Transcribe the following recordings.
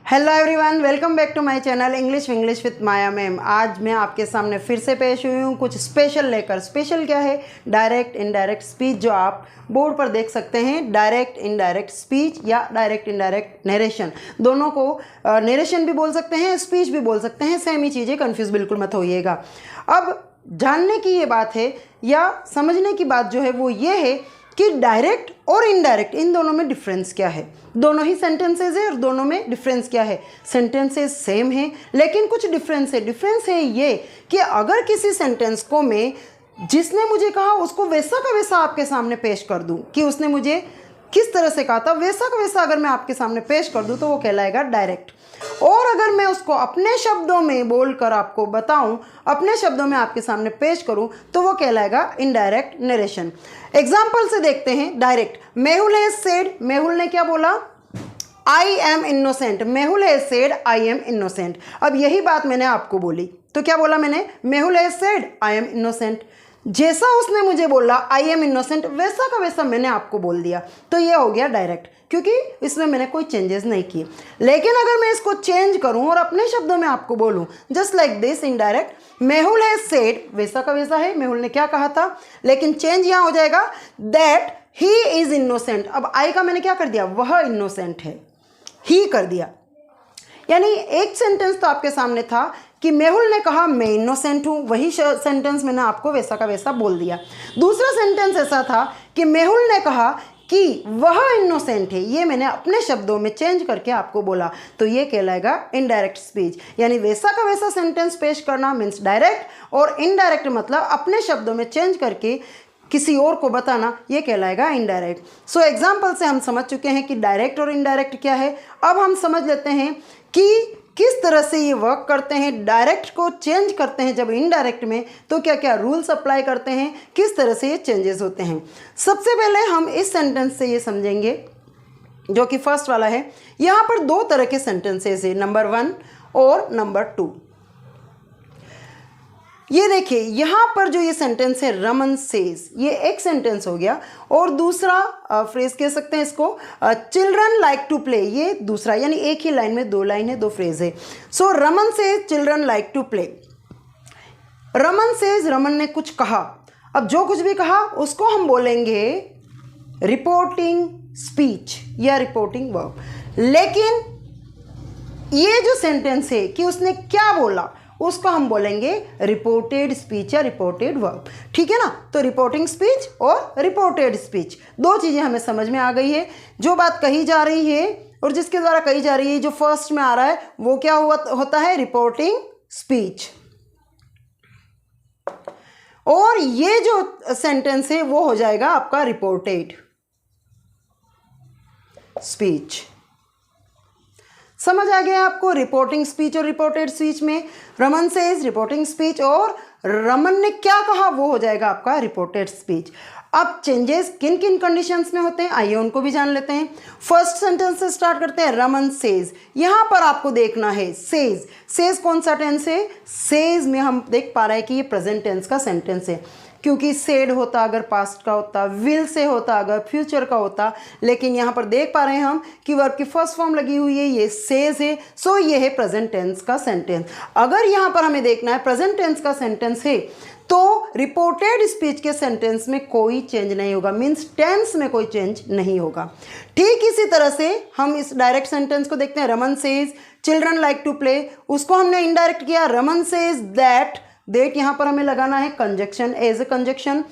Hello everyone, welcome back to my channel English with Maya ma'am. आज मैं आपके सामने फिर से पेश हुई हूँ कुछ स्पेशल लेकर। स्पेशल क्या है? डायरेक्ट इनडायरेक्ट स्पीच, जो आप बोर्ड पर देख सकते हैं। डायरेक्ट इनडायरेक्ट स्पीच या डायरेक्ट इनडायरेक्ट नरेशन, दोनों को नरेशन भी बोल सकते हैं, स्पीच भी बोल सकते हैं, सेम ही चीज़ें, कन्फ्यूज़ बिल्कुल मत होइएगा। अब जानने की ये बात है या समझने की बात जो है वो ये है कि डायरेक्ट और इनडायरेक्ट, इन दोनों में डिफरेंस क्या है। दोनों ही सेंटेंसेज है और दोनों में डिफरेंस क्या है। सेंटेंसेज सेम है लेकिन कुछ डिफरेंस है। डिफरेंस है ये कि अगर किसी सेंटेंस को मैं जिसने मुझे कहा उसको वैसा का वैसा आपके सामने पेश कर दूं कि उसने मुझे किस तरह से कहा था वैसा का वैसा अगर मैं आपके सामने पेश कर दूं तो वो कहलाएगा डायरेक्ट। और अगर मैं उसको अपने शब्दों में बोलकर आपको बताऊं, अपने शब्दों में आपके सामने पेश करूं, तो वो कहलाएगा इनडायरेक्ट नरेशन। एग्जाम्पल से देखते हैं। Direct, Mehul has said, Mehul ने क्या बोला? I am innocent. Mehul has said I am innocent. अब यही बात मैंने आपको बोली तो क्या बोला मैंने? Mehul has said I am innocent. जैसा उसने मुझे बोला आई एम इनोसेंट, वैसा का वैसा मैंने आपको बोल दिया, तो ये हो गया डायरेक्ट, क्योंकि इसमें मैंने कोई चेंजेस नहीं किए। लेकिन अगर मैं इसको चेंज करूं और अपने शब्दों में आपको बोलूं, just like this, indirect, Mehul has said, वैसा का वैसा है, मेहुल ने क्या कहा था, लेकिन चेंज यहां हो जाएगा दैट ही इज इनोसेंट। अब आई का मैंने क्या कर दिया? वह इनोसेंट है, ही कर दिया। यानी एक सेंटेंस तो आपके सामने था कि मेहुल ने कहा मैं इनोसेंट हूं, वही सेंटेंस मैंने आपको वैसा का वैसा बोल दिया। दूसरा सेंटेंस ऐसा था कि मेहुल ने कहा कि वह इनोसेंट है, ये मैंने अपने शब्दों में चेंज करके आपको बोला, तो ये कहलाएगा इनडायरेक्ट स्पीच। यानी वैसा का वैसा सेंटेंस पेश करना मीन्स डायरेक्ट, और इनडायरेक्ट मतलब अपने शब्दों में चेंज करके किसी और को बताना, ये कहलाएगा इनडायरेक्ट। सो एग्जाम्पल से हम समझ चुके हैं कि डायरेक्ट और इनडायरेक्ट क्या है। अब हम समझ लेते हैं कि किस तरह से ये वर्क करते हैं। डायरेक्ट को चेंज करते हैं जब इनडायरेक्ट में, तो क्या क्या रूल्स अप्लाई करते हैं, किस तरह से ये चेंजेस होते हैं। सबसे पहले हम इस सेंटेंस से ये समझेंगे जो कि फर्स्ट वाला है। यहाँ पर दो तरह के सेंटेंसेस है, नंबर 1 और नंबर 2। ये देखिए यहाँ पर जो ये सेंटेंस है रमन सेज, ये एक सेंटेंस हो गया, और दूसरा फ्रेज कह सकते हैं इसको चिल्ड्रन लाइक टू प्ले, ये दूसरा, यानी एक ही लाइन में दो लाइन है, दो फ्रेज है। So Raman says children like to play. Raman says, Raman ने कुछ कहा। अब जो कुछ भी कहा उसको हम बोलेंगे रिपोर्टिंग स्पीच या रिपोर्टिंग वर्ब। लेकिन ये जो सेंटेंस है कि उसने क्या बोला, उसको हम बोलेंगे रिपोर्टेड स्पीच या रिपोर्टेड वर्ब। ठीक है ना? तो रिपोर्टिंग स्पीच और रिपोर्टेड स्पीच, दो चीज़ें हमें समझ में आ गई है। जो बात कही जा रही है और जिसके द्वारा कही जा रही है, जो फर्स्ट में आ रहा है वो क्या होता है? Reporting speech. और ये जो सेंटेंस है वो हो जाएगा आपका रिपोर्टेड स्पीच। समझ आ गया आपको? रिपोर्टिंग स्पीच और रिपोर्टेड स्पीच में रमन सेज रिपोर्टिंग स्पीच, और रमन ने क्या कहा वो हो जाएगा आपका रिपोर्टेड स्पीच। अब चेंजेस किन किन कंडीशंस में होते हैं आइए उनको भी जान लेते हैं। फर्स्ट सेंटेंस से स्टार्ट करते हैं। रमन सेज, यहाँ पर आपको देखना है सेज। सेज कौन सा टेंस है? सेज में हम देख पा रहे हैं कि ये प्रेजेंट टेंस का सेंटेंस है, क्योंकि सेड होता अगर पास्ट का होता, विल से होता अगर फ्यूचर का होता, लेकिन यहाँ पर देख पा रहे हैं हम कि वर्ब की फर्स्ट फॉर्म लगी हुई है, ये सेज है, सो ये है प्रेजेंट टेंस का सेंटेंस। अगर यहाँ पर हमें देखना है प्रेजेंट टेंस का सेंटेंस है तो रिपोर्टेड स्पीच के सेंटेंस में कोई चेंज नहीं होगा, मीन्स टेंस में कोई चेंज नहीं होगा। ठीक इसी तरह से हम इस डायरेक्ट सेंटेंस को देखते हैं। Raman says children like to play, उसको हमने इनडायरेक्ट किया। रमन सेज दैट, देट यहाँ पर हमें लगाना है कंजक्शन, एज ए कंजक्शन।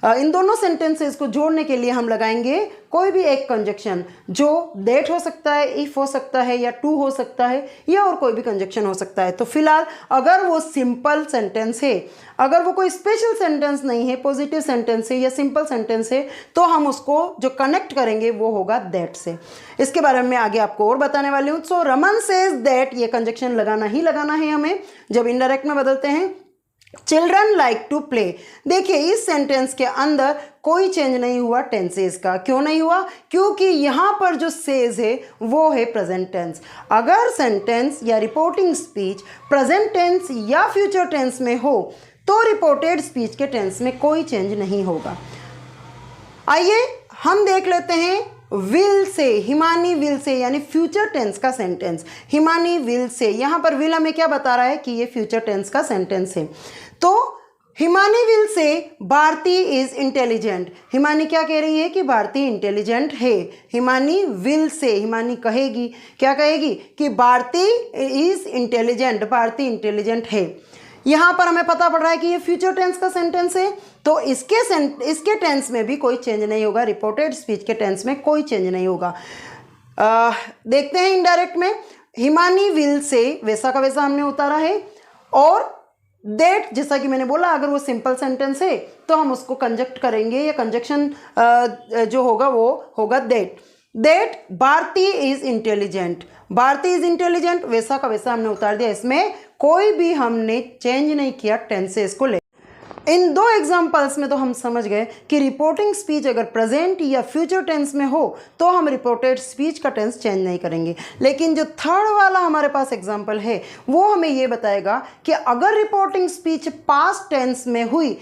इन दोनों सेंटेंसेस को जोड़ने के लिए हम लगाएंगे कोई भी एक कंजक्शन, जो देट हो सकता है, इफ हो सकता है, या टू हो सकता है, या और कोई भी कंजक्शन हो सकता है। तो फिलहाल अगर वो सिंपल सेंटेंस है, अगर वो कोई स्पेशल सेंटेंस नहीं है, पॉजिटिव सेंटेंस है या सिंपल सेंटेंस है, तो हम उसको जो कनेक्ट करेंगे वो होगा दैट से। इसके बारे में आगे आपको और बताने वाली हूँ। सो रमन सेज दैट, ये कंजक्शन लगाना ही लगाना है हमें जब इनडायरेक्ट में बदलते हैं। चिल्ड्रन लाइक टू प्ले, देखिए इस सेंटेंस के अंदर कोई चेंज नहीं हुआ टेंसेस का। क्यों नहीं हुआ? क्योंकि यहाँ पर जो सेज है वो है प्रेजेंट टेंस। अगर सेंटेंस या रिपोर्टिंग स्पीच प्रेजेंट टेंस या फ्यूचर टेंस में हो तो रिपोर्टेड स्पीच के टेंस में कोई चेंज नहीं होगा। आइए हम देख लेते हैं will say, Himani will say, यानी फ्यूचर टेंस का सेंटेंस, हिमानी विल से। यहाँ पर विल हमें क्या बता रहा है कि ये फ्यूचर टेंस का सेंटेंस है। तो Himani will say Bharti is intelligent, Himani क्या कह रही है कि भारती इंटेलिजेंट है। हिमानी विल से, हिमानी कहेगी, क्या कहेगी कि Bharti is intelligent, Bharti intelligent है। यहाँ पर हमें पता पड़ रहा है कि ये फ्यूचर टेंस का सेंटेंस है, तो इसके टेंस में भी कोई चेंज नहीं होगा, रिपोर्टेड स्पीच के टेंस में कोई चेंज नहीं होगा। देखते हैं इनडायरेक्ट में, हिमानी विल से वैसा का वैसा हमने उतारा है, और दैट जैसा कि मैंने बोला अगर वो सिंपल सेंटेंस है तो हम उसको कंजक्ट करेंगे, या कंजक्शन जो होगा वो होगा that Bharti is intelligent, Bharti is intelligent वैसा का वैसा हमने उतार दिया, इसमें कोई भी हमने चेंज नहीं किया टेंसेस को ले। इन दो एग्जाम्पल्स में तो हम समझ गए कि रिपोर्टिंग स्पीच अगर प्रेजेंट या फ्यूचर टेंस में हो तो हम रिपोर्टेड स्पीच का टेंस चेंज नहीं करेंगे। लेकिन जो थर्ड वाला हमारे पास एग्जाम्पल है वो हमें ये बताएगा कि अगर रिपोर्टिंग स्पीच पास्ट टेंस में हुई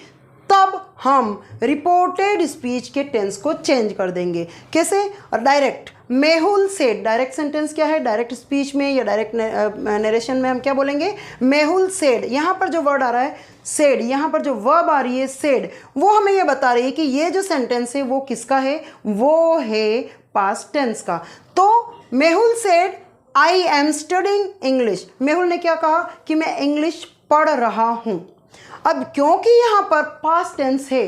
तब हम रिपोर्टेड स्पीच के टेंस को चेंज कर देंगे। कैसे? Direct, Mehul said, direct sentence क्या है, डायरेक्ट स्पीच में या डायरेक्ट नरेशन में हम क्या बोलेंगे, मेहुल सेड। यहाँ पर जो वर्ड आ रहा है सेड, यहाँ पर जो वर्ब आ रही है सेड, वो हमें ये बता रही है कि ये जो सेंटेंस है वो किसका है, वो है पास्ट टेंस का। तो Mehul said I am studying English, Mehul ने क्या कहा कि मैं इंग्लिश पढ़ रहा हूँ। अब क्योंकि यहाँ पर पास्ट टेंस है,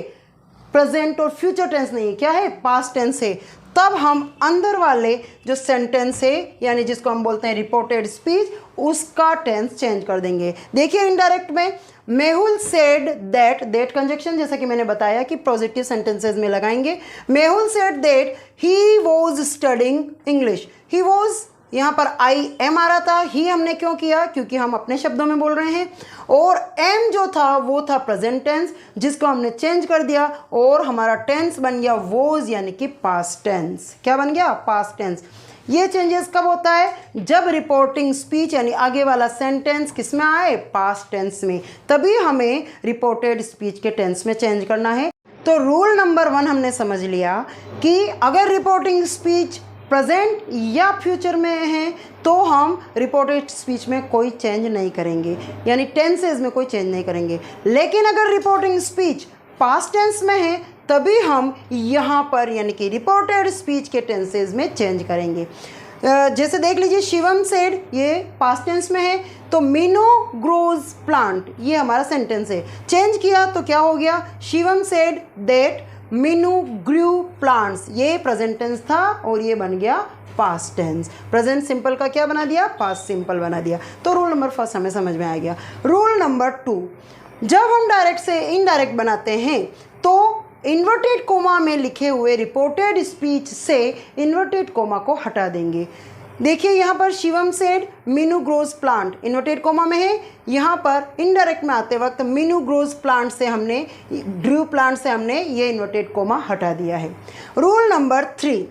प्रेजेंट और फ्यूचर टेंस नहीं है, क्या है, पास्ट टेंस है, तब हम अंदर वाले जो सेंटेंस है यानी जिसको हम बोलते हैं रिपोर्टेड स्पीच, उसका टेंस चेंज कर देंगे। देखिए इनडायरेक्ट में, मेहुल सेड दैट कंजक्शन जैसा कि मैंने बताया कि पॉजिटिव सेंटेंसेस में लगाएंगे। Mehul said that he was studying English, he was, यहाँ पर आई एम आ रहा था, ही हमने क्यों किया, क्योंकि हम अपने शब्दों में बोल रहे हैं, और एम जो था वो था प्रेजेंट टेंस जिसको हमने चेंज कर दिया और हमारा टेंस बन गया वॉज, यानी कि पास्ट टेंस। क्या बन गया, पास्ट टेंस। ये चेंजेस कब होता है, जब रिपोर्टिंग स्पीच यानी आगे वाला सेंटेंस किस में आए, पास्ट टेंस में, तभी हमें रिपोर्टेड स्पीच के टेंस में चेंज करना है। तो रूल नंबर 1 हमने समझ लिया कि अगर रिपोर्टिंग स्पीच प्रेजेंट या फ्यूचर में है तो हम रिपोर्टेड स्पीच में कोई चेंज नहीं करेंगे, यानी टेंसेस में कोई चेंज नहीं करेंगे। लेकिन अगर रिपोर्टिंग स्पीच पास्ट टेंस में है तभी हम यहाँ पर यानी कि रिपोर्टेड स्पीच के टेंसेस में चेंज करेंगे। जैसे देख लीजिए, शिवम सेड, ये पास्ट टेंस में है, तो मीनू ग्रोज प्लांट, ये हमारा सेंटेंस है, चेंज किया तो क्या हो गया, Shivam said that Meenu grew plants, ये प्रेजेंट टेंस था और ये बन गया पास्ट टेंस। प्रेजेंट सिंपल का क्या बना दिया, पास्ट सिंपल बना दिया। तो रूल नंबर 1 हमें समझ में आ गया। रूल नंबर 2, जब हम डायरेक्ट से इनडायरेक्ट बनाते हैं तो इन्वर्टेड कोमा में लिखे हुए रिपोर्टेड स्पीच से इन्वर्टेड कोमा को हटा देंगे। देखिए यहाँ पर Shivam said Meenu grows plant, inverted coma में है, यहाँ पर इनडायरेक्ट में आते वक्त मीनू ग्रोज प्लांट से हमने, ड्रू प्लांट से हमने ये इन्वर्टेड कोमा हटा दिया है। रूल नंबर 3,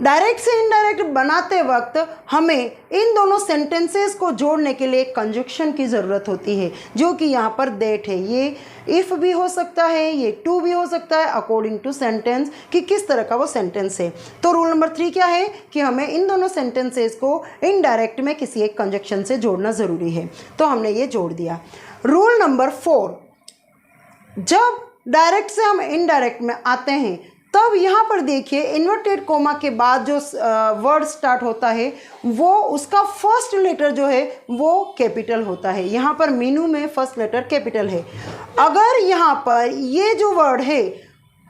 डायरेक्ट से इनडायरेक्ट बनाते वक्त हमें इन दोनों सेंटेंसेस को जोड़ने के लिए कंजक्शन की ज़रूरत होती है, जो कि यहाँ पर दैट है। ये इफ़ भी हो सकता है, ये टू भी हो सकता है, अकॉर्डिंग टू सेंटेंस कि किस तरह का वो सेंटेंस है। तो रूल नंबर 3 क्या है कि हमें इन दोनों सेंटेंसेस को इनडायरेक्ट में किसी एक कंजक्शन से जोड़ना ज़रूरी है, तो हमने ये जोड़ दिया। रूल नंबर 4, जब डायरेक्ट से हम इनडायरेक्ट में आते हैं तब यहाँ पर देखिए इन्वर्टेड कोमा के बाद जो वर्ड स्टार्ट होता है वो उसका फर्स्ट लेटर जो है वो कैपिटल होता है। यहाँ पर मीनू में फर्स्ट लेटर कैपिटल है। अगर यहाँ पर ये जो वर्ड है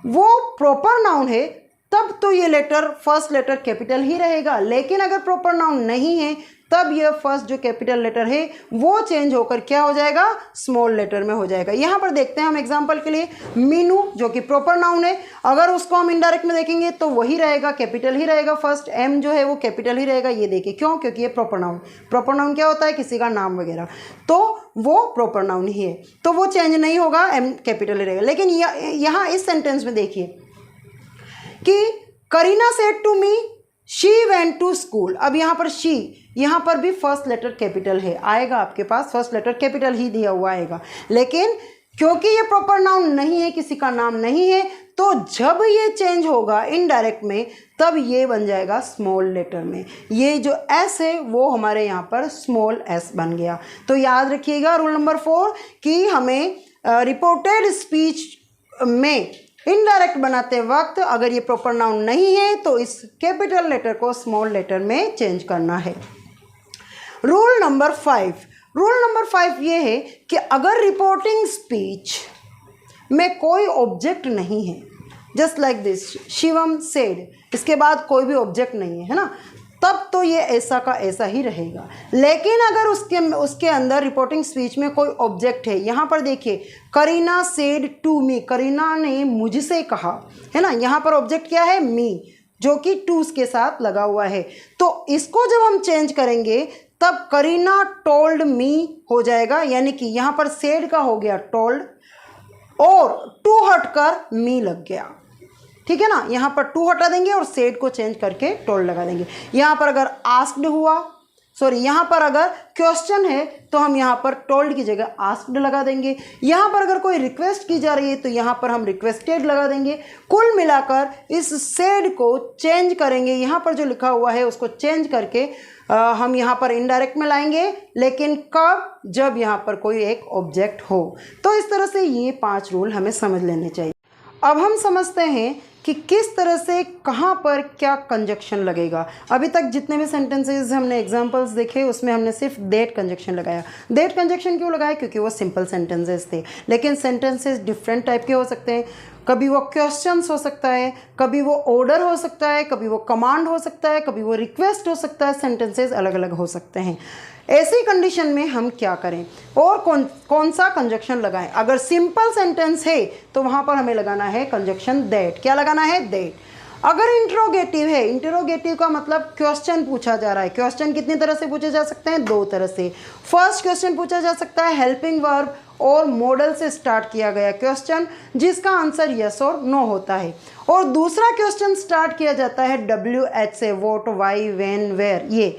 वो प्रॉपर नाउन है तब तो ये लेटर फर्स्ट लेटर कैपिटल ही रहेगा, लेकिन अगर प्रॉपर नाउन नहीं है तब यह फर्स्ट जो कैपिटल लेटर है वो चेंज होकर क्या हो जाएगा, स्मॉल लेटर में हो जाएगा। यहाँ पर देखते हैं हम एग्जांपल के लिए, मीनू जो कि प्रॉपर नाउन है, अगर उसको हम इनडायरेक्ट में देखेंगे तो वही रहेगा, कैपिटल ही रहेगा फर्स्ट, एम जो है वो कैपिटल ही रहेगा। ये देखिए क्यों, क्योंकि ये प्रॉपर नाउन, प्रॉपर नाउन क्या होता है, किसी का नाम वगैरह, तो वो प्रॉपर नाउन ही है, तो वो चेंज नहीं होगा, एम कैपिटल ही रहेगा। लेकिन यहाँ इस सेंटेंस में देखिए कि Kareena said to me she went to school. अब यहाँ पर शी, यहाँ पर भी फर्स्ट लेटर कैपिटल है, आएगा आपके पास फर्स्ट लेटर कैपिटल ही दिया हुआ आएगा, लेकिन क्योंकि ये प्रॉपर नाउन नहीं है, किसी का नाम नहीं है, तो जब ये चेंज होगा इनडायरेक्ट में तब ये बन जाएगा स्मॉल लेटर में। ये जो एस है वो हमारे यहाँ पर स्मॉल एस बन गया। तो याद रखिएगा रूल नंबर 4 कि हमें रिपोर्टेड स्पीच में इनडायरेक्ट बनाते वक्त अगर ये प्रॉपर नाउन नहीं है तो इस कैपिटल लेटर को स्मॉल लेटर में चेंज करना है। रूल नंबर 5 ये है कि अगर रिपोर्टिंग स्पीच में कोई ऑब्जेक्ट नहीं है, just like this Shivam said, इसके बाद कोई भी ऑब्जेक्ट नहीं है, है ना, तब तो ये ऐसा का ऐसा ही रहेगा। लेकिन अगर उसके अंदर रिपोर्टिंग स्पीच में कोई ऑब्जेक्ट है, यहाँ पर देखिए Kareena said to me, Kareena ने मुझसे कहा, है ना, यहाँ पर ऑब्जेक्ट क्या है, मी, जो कि टूस के साथ लगा हुआ है। तो इसको जब हम चेंज करेंगे तब करीना टोल्ड मी हो जाएगा, यानी कि यहाँ पर सेड का हो गया टोल्ड और टू हटकर मी लग गया। ठीक है ना, यहाँ पर टू हटा देंगे और सेड को चेंज करके टोल्ड लगा देंगे। यहाँ पर अगर आस्क्ड हुआ, यहाँ पर अगर क्वेश्चन है तो हम यहाँ पर टोल्ड की जगह आस्क्ड लगा देंगे। यहाँ पर अगर कोई रिक्वेस्ट की जा रही है तो यहाँ पर हम रिक्वेस्टेड लगा देंगे। कुल मिलाकर इस सेड को चेंज करेंगे, यहाँ पर जो लिखा हुआ है उसको चेंज करके हम यहाँ पर इनडायरेक्ट में लाएंगे, लेकिन कब, जब यहाँ पर कोई एक ऑब्जेक्ट हो। तो इस तरह से ये 5 रूल हमें समझ लेने चाहिए। अब हम समझते हैं कि किस तरह से कहाँ पर क्या कंजक्शन लगेगा। अभी तक जितने भी सेंटेंसेस हमने एग्जांपल्स देखे उसमें हमने सिर्फ दैट कंजक्शन लगाया। दैट कंजक्शन क्यों लगाया, क्योंकि वो सिंपल सेंटेंसेस थे। लेकिन सेंटेंसेस डिफरेंट टाइप के हो सकते हैं, कभी वो क्वेश्चंस हो सकता है, कभी वो ऑर्डर हो सकता है, कभी वो कमांड हो सकता है, कभी वो रिक्वेस्ट हो सकता है। सेंटेंसेस अलग अलग हो सकते हैं। ऐसी कंडीशन में हम क्या करें और कौन सा कंजक्शन लगाएं। अगर सिंपल सेंटेंस है तो वहाँ पर हमें लगाना है कंजक्शन दैट। क्या लगाना है, दैट। अगर इंट्रोगेटिव है, इंट्रोगेटिव का मतलब क्वेश्चन पूछा जा रहा है। क्वेश्चन कितनी तरह से पूछे जा सकते हैं, 2 तरह से। फर्स्ट क्वेश्चन पूछा जा सकता है हेल्पिंग वर्ब और मॉडल से स्टार्ट किया गया क्वेश्चन जिसका आंसर यस और नो होता है, और दूसरा क्वेश्चन स्टार्ट किया जाता है WH से, व्हाट, व्हाई, व्हेन, वेयर। ये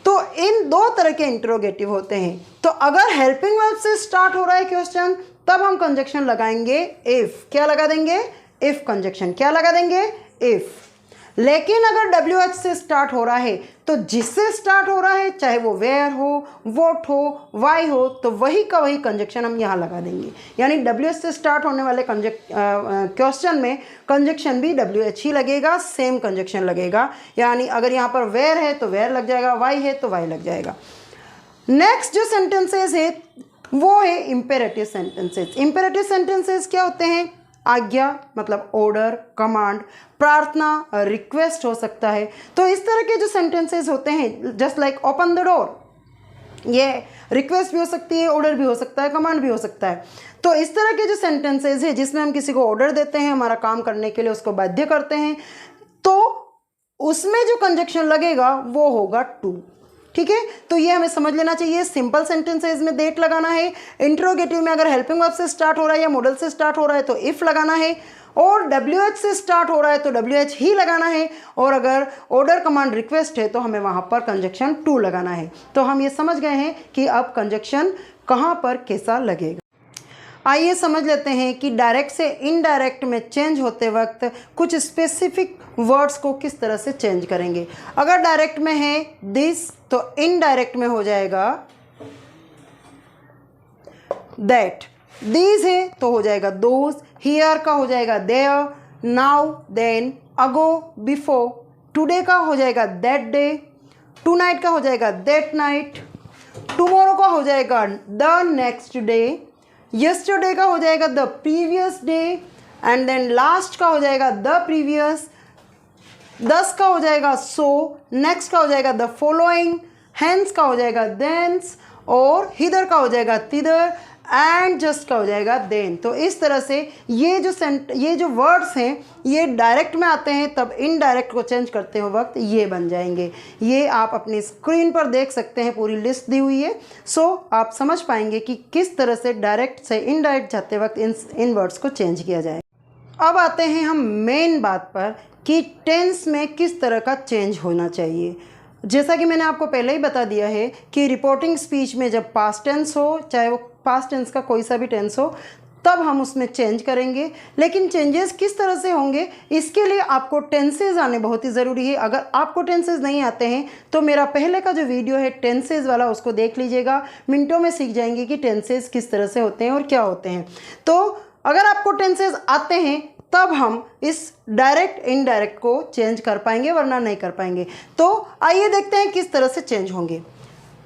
तो इन 2 तरह के इंट्रोगेटिव होते हैं। तो अगर हेल्पिंग वर्ब से स्टार्ट हो रहा है क्वेश्चन तब हम कंजक्शन लगाएंगे इफ। क्या लगा देंगे, इफ कंजक्शन। क्या लगा देंगे, इफ। लेकिन अगर WH से स्टार्ट हो रहा है तो जिससे स्टार्ट हो रहा है, चाहे वो वेयर हो, व्हाट हो, वाई हो, तो वही का वही कंजक्शन हम यहाँ लगा देंगे। यानी WH से स्टार्ट होने वाले क्वेश्चन में कंजक्शन भी WH ही लगेगा, सेम कंजक्शन लगेगा। यानी अगर यहाँ पर वेयर है तो वेयर लग जाएगा, वाई है तो वाई लग जाएगा। नेक्स्ट जो सेंटेंसेस है वो है इम्पेरेटिव सेंटेंसेस। इम्पेरेटिव सेंटेंसेस क्या होते हैं, आज्ञा मतलब ऑर्डर, कमांड, प्रार्थना, रिक्वेस्ट हो सकता है। तो इस तरह के जो सेंटेंसेस होते हैं, just like open the door, ये रिक्वेस्ट भी हो सकती है, ऑर्डर भी हो सकता है, कमांड भी हो सकता है। तो इस तरह के जो सेंटेंसेस है जिसमें हम किसी को ऑर्डर देते हैं, हमारा काम करने के लिए उसको बाध्य करते हैं, तो उसमें जो कंजक्शन लगेगा वो होगा टू। ठीक है, तो ये हमें समझ लेना चाहिए। सिंपल सेंटेंसेस में दैट लगाना है, इंट्रोगेटिव में अगर हेल्पिंग वर्ब से स्टार्ट हो रहा है या मॉडल से स्टार्ट हो रहा है तो इफ लगाना है, और WH से स्टार्ट हो रहा है तो WH ही लगाना है, और अगर ऑर्डर, कमांड, रिक्वेस्ट है तो हमें वहाँ पर कंजक्शन टू लगाना है। तो हम ये समझ गए हैं कि अब कंजक्शन कहाँ पर कैसा लगेगा। आइए समझ लेते हैं कि डायरेक्ट से इनडायरेक्ट में चेंज होते वक्त कुछ स्पेसिफिक वर्ड्स को किस तरह से चेंज करेंगे। अगर डायरेक्ट में है दिस तो इनडायरेक्ट में हो जाएगा दैट। दीज है तो हो जाएगा दोज, हियर का हो जाएगा there, now, then, ago, before, today का हो जाएगा दैट डे, टू नाइट का हो जाएगा दैट नाइट, टुमारो का हो जाएगा द नेक्स्ट डे, यस्टरडे का हो जाएगा the previous day, and then last का हो जाएगा द प्रीवियस, 10 का हो जाएगा सो, नेक्स्ट का हो जाएगा द फॉलोइंग, हैंस का हो जाएगा देंस, और हिदर का हो जाएगा तिदर, एंड जस्ट का हो जाएगा देन। तो इस तरह से ये जो वर्ड्स हैं ये डायरेक्ट में आते हैं, तब इनडायरेक्ट को चेंज करते हुए वक्त ये बन जाएंगे। ये आप अपनी स्क्रीन पर देख सकते हैं, पूरी लिस्ट दी हुई है। सो आप समझ पाएंगे कि किस तरह से डायरेक्ट से इनडायरेक्ट जाते वक्त इन वर्ड्स को चेंज किया जाए। अब आते हैं हम मेन बात पर कि टेंस में किस तरह का चेंज होना चाहिए। जैसा कि मैंने आपको पहले ही बता दिया है कि रिपोर्टिंग स्पीच में जब पास्ट टेंस हो, चाहे वो पास्ट टेंस का कोई सा भी टेंस हो, तब हम उसमें चेंज करेंगे। लेकिन चेंजेस किस तरह से होंगे, इसके लिए आपको टेंसेज आने बहुत ही ज़रूरी है। अगर आपको टेंसेज नहीं आते हैं तो मेरा पहले का जो वीडियो है टेंसेज वाला, उसको देख लीजिएगा। मिनटों में सीख जाएंगे कि टेंसेज किस तरह से होते हैं और क्या होते हैं। तो अगर आपको टेंसेज आते हैं तब हम इस डायरेक्ट इनडायरेक्ट को चेंज कर पाएंगे, वरना नहीं कर पाएंगे। तो आइए देखते हैं किस तरह से चेंज होंगे।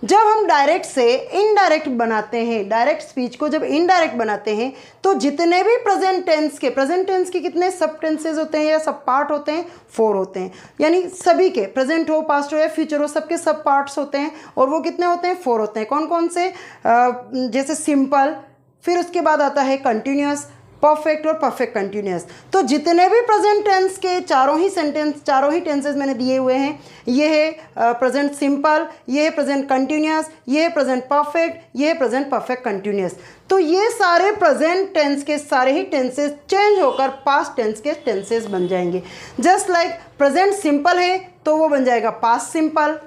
जब हम डायरेक्ट से इनडायरेक्ट बनाते हैं, डायरेक्ट स्पीच को जब इनडायरेक्ट बनाते हैं, तो जितने भी प्रेजेंट टेंस के कितने सब टेंसेज होते हैं या सब पार्ट होते हैं, 4 होते हैं। यानी सभी के, प्रेजेंट हो, पास्ट हो या फ्यूचर हो, सबके सब पार्ट्स होते हैं। और वो कितने होते हैं, 4 होते हैं। कौन कौन से, जैसे सिंपल, फिर उसके बाद आता है कंटिन्यूअस, परफेक्ट और परफेक्ट कंटिन्यूअस। तो जितने भी प्रेजेंट टेंस के चारों ही टेंसेज मैंने दिए हुए हैं, ये है प्रेजेंट सिंपल, ये है प्रेजेंट कंटिन्यूअस, ये है प्रेजेंट परफेक्ट, ये है प्रेजेंट परफेक्ट कंटिन्यूअस। तो ये सारे प्रेजेंट टेंस के सारे ही टेंसेज चेंज होकर पास्ट टेंस के टेंसेज बन जाएंगे। जस्ट लाइक प्रेजेंट सिंपल है तो वो बन जाएगा पास्ट सिंपल,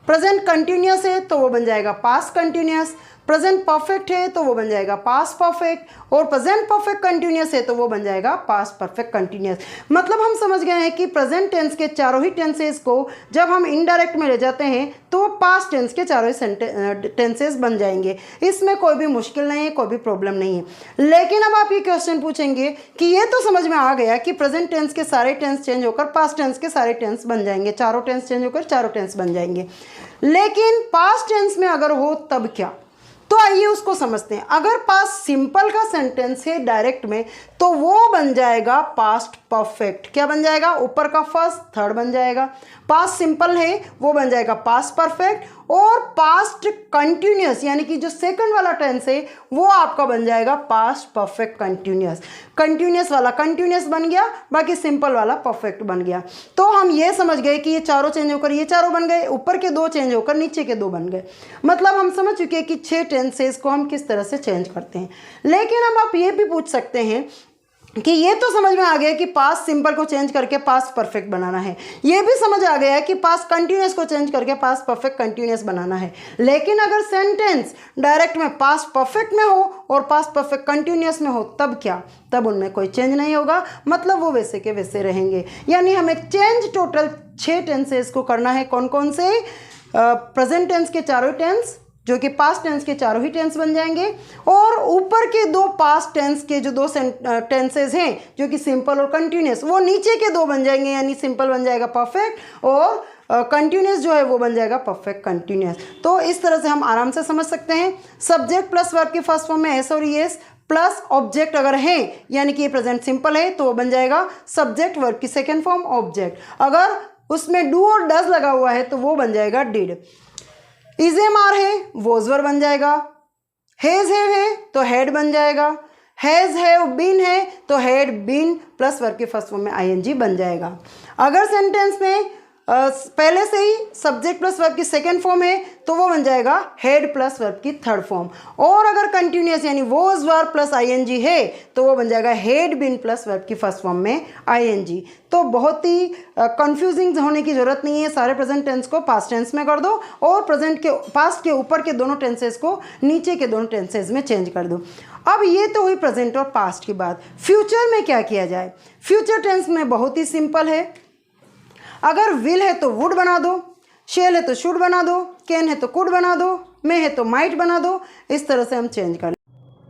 प्रेजेंट कंटिन्यूअस है तो वो बन जाएगा पास्ट कंटिन्यूअस, प्रेजेंट परफेक्ट है तो वो बन जाएगा पास्ट परफेक्ट, और प्रेजेंट परफेक्ट कंटिन्यूअस है तो वो बन जाएगा पास्ट परफेक्ट कंटिन्यूअस। मतलब हम समझ गए हैं कि प्रेजेंट टेंस के चारों ही टेंसेस को जब हम इनडायरेक्ट में ले जाते हैं तो पास्ट टेंस के चारों ही टेंसेस बन जाएंगे। इसमें कोई भी मुश्किल नहीं है, कोई भी प्रॉब्लम नहीं है। लेकिन अब आप ये क्वेश्चन पूछेंगे कि ये तो समझ में आ गया कि प्रेजेंट टेंस के सारे टेंस चेंज होकर पास्ट टेंस के सारे टेंस बन जाएंगे, चारों टेंस चेंज होकर चारों टेंस बन जाएंगे। लेकिन पास्ट टेंस में अगर हो तब क्या, तो आइए उसको समझते हैं। अगर पास्ट सिंपल का सेंटेंस है डायरेक्ट में तो वो बन जाएगा पास्ट परफेक्ट। क्या बन जाएगा, ऊपर का फर्स्ट थर्ड बन जाएगा। पास्ट सिंपल है वो बन जाएगा पास्ट परफेक्ट, और पास्ट कंटिन्यूअस यानी कि जो सेकंड वाला टेंस है वो आपका बन जाएगा पास्ट परफेक्ट कंटिन्यूअस। कंटिन्यूअस वाला कंटिन्यूअस बन गया, बाकी सिंपल वाला परफेक्ट बन गया। तो हम ये समझ गए कि ये चारों चेंज होकर ये चारों बन गए, ऊपर के 2 चेंज होकर नीचे के 2 बन गए। मतलब हम समझ चुके हैं कि 6 टेंसेस को हम किस तरह से चेंज करते हैं। लेकिन अब आप ये भी पूछ सकते हैं कि ये तो समझ में आ गया कि पास्ट सिंपल को चेंज करके पास्ट परफेक्ट बनाना है, ये भी समझ आ गया कि पास्ट कंटिन्यूअस को चेंज करके पास्ट परफेक्ट कंटिन्यूअस बनाना है। लेकिन अगर सेंटेंस डायरेक्ट में पास्ट परफेक्ट में हो और पास्ट परफेक्ट कंटिन्यूअस में हो तब क्या, तब उनमें कोई चेंज नहीं होगा। मतलब वो वैसे के वैसे रहेंगे। यानी हमें चेंज टोटल 6 टेंसेस को करना है। कौन कौन से, प्रेजेंट टेंस के चारों टेंस जो कि पास्ट टेंस के चारों ही टेंस बन जाएंगे, और ऊपर के 2 पास्ट टेंस के जो 2 टेंसेज हैं जो कि सिंपल और कंटिन्यूअस, वो नीचे के 2 बन जाएंगे। यानी सिंपल बन जाएगा परफेक्ट और कंटिन्यूअस जो है वो बन जाएगा परफेक्ट कंटिन्यूअस। तो इस तरह से हम आराम से समझ सकते हैं। सब्जेक्ट प्लस वर्ब के फर्स्ट फॉर्म में एस और एस प्लस ऑब्जेक्ट अगर है, यानी कि ये प्रेजेंट सिंपल है तो वो बन जाएगा सब्जेक्ट वर्ब की सेकेंड फॉर्म ऑब्जेक्ट। अगर उसमें डू और डज लगा हुआ है तो वो बन जाएगा डिड। इज एम आर है वॉज वर बन जाएगा। हैज है तो हैड बन जाएगा। हैज हैव बीन है तो हैड बीन प्लस वर्ब के फर्स्ट फॉर्म में आईएनजी बन जाएगा। अगर सेंटेंस में पहले से ही सब्जेक्ट प्लस वर्ब की सेकेंड फॉर्म है तो वो बन जाएगा हेड प्लस वर्ब की थर्ड फॉर्म। और अगर कंटिन्यूअस यानी वॉज वर प्लस आईएनजी है तो वो बन जाएगा हेड बीन प्लस वर्ब की फर्स्ट फॉर्म में आईएनजी। तो बहुत ही कंफ्यूजिंग होने की जरूरत नहीं है। सारे प्रेजेंट टेंस को पास्ट टेंस में कर दो और प्रेजेंट के पास्ट के ऊपर के दोनों टेंसेस को नीचे के दोनों टेंसेस में चेंज कर दो। अब ये तो हुई प्रेजेंट और पास्ट की बात। फ्यूचर में क्या किया जाए? फ्यूचर टेंस में बहुत ही सिंपल है। अगर विल है तो वुड बना दो, शेल है तो शुड बना दो, कैन है तो कुड बना दो, मे है तो माइट बना दो। इस तरह से हम चेंज कर।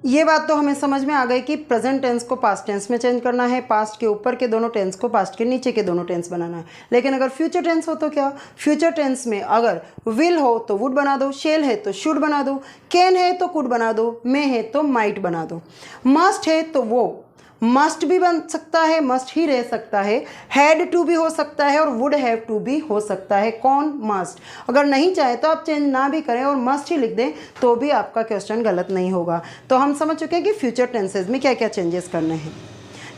ये बात तो हमें समझ में आ गई कि प्रेजेंट टेंस को पास्ट टेंस में चेंज करना है, पास्ट के ऊपर के दोनों टेंस को पास्ट के नीचे के दोनों टेंस बनाना है। लेकिन अगर फ्यूचर टेंस हो तो क्या? फ्यूचर टेंस में अगर विल हो तो वुड बना दो, शेल है तो शुड बना दो, कैन है तो कुड बना दो, मे है तो माइट बना दो, मस्ट है तो वो मस्ट भी बन सकता है, मस्ट ही रह सकता है, हैड टू भी हो सकता है और वुड हैव टू भी हो सकता है। कौन? मस्ट। अगर नहीं चाहे तो आप चेंज ना भी करें और मस्ट ही लिख दें तो भी आपका क्वेश्चन गलत नहीं होगा। तो हम समझ चुके हैं कि फ्यूचर टेंसेज में क्या क्या चेंजेस करने हैं।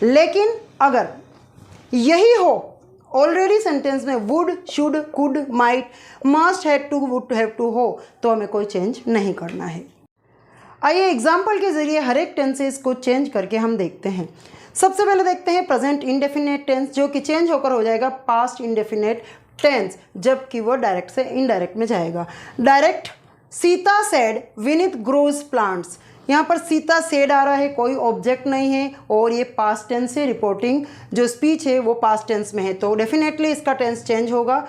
लेकिन अगर यही हो ऑलरेडी सेंटेंस में would, should, could, might, must, had to, would have to हो तो हमें कोई चेंज नहीं करना है। आइए एग्जाम्पल के जरिए हर एक टेंसेस को चेंज करके हम देखते हैं। सबसे पहले देखते हैं प्रेजेंट इंडेफिनेट टेंस, जो कि चेंज होकर हो जाएगा पास्ट इंडेफिनेट टेंस जबकि वो डायरेक्ट से इनडायरेक्ट में जाएगा। Direct, Sita said Vineet grows plants. यहाँ पर सीता सेड आ रहा है, कोई ऑब्जेक्ट नहीं है और ये पास्ट टेंस से रिपोर्टिंग जो स्पीच है वो पास्ट टेंस में है, तो डेफिनेटली इसका टेंस चेंज होगा।